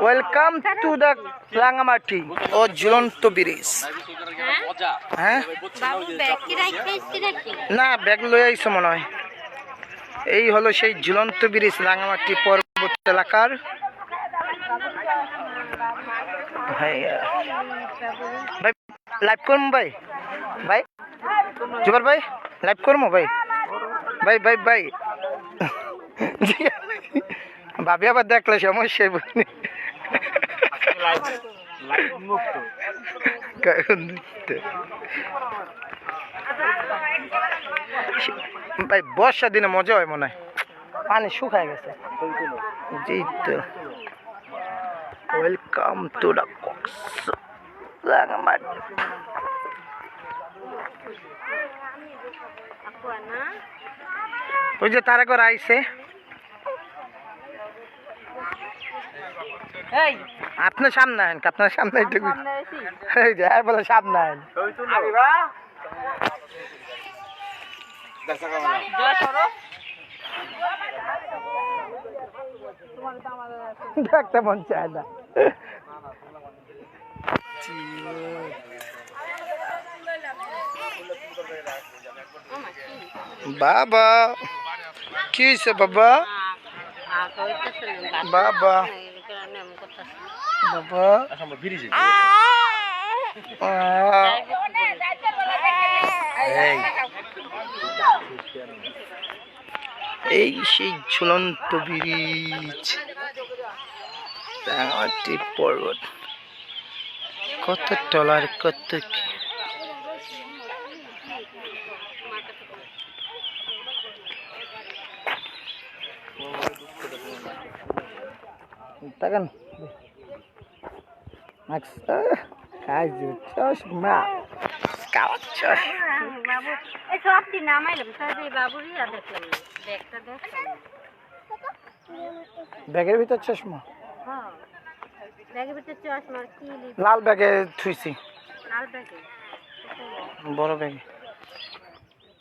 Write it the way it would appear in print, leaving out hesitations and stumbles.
Welcome to the Rangamati ও ঝুলন্ত bridge. হ্যাঁ না, ব্যাগ লয়ে আইছো মনে হয়। এই হলো সেই ঝুলন্ত ব্রিজ, রাঙামাটি পর্বত এলাকার। ভাই লাইভ করবো ভাই, ভাই জুবার ভাই লাইভ করবো ভাই, ভাই ভাই ভাই ভাবি আবার দেখলে সমস্যা ভাই। বর্ষা দিনে মজা হয় মনে হয়, পানি শুকায় গেছে। জি তো, ওয়েলকাম টু দ্য রাঙামাটি। ওই যে তারা করে আইছে, আপনার সামনে আইন, আপনার সামনে বলে সামনে আইন। দেখতে মন চায় না। বাবা কি হয়েছে বাবা? বাবা বাবা এই সেই ঝুলন্ত ব্রিজ, রাঙামাটি পর্বত, কত টলার কত কি। তাকান ব্যাগের ভিতর চশমা, লাল ব্যাগে থুইছি, বড় ব্যাগে।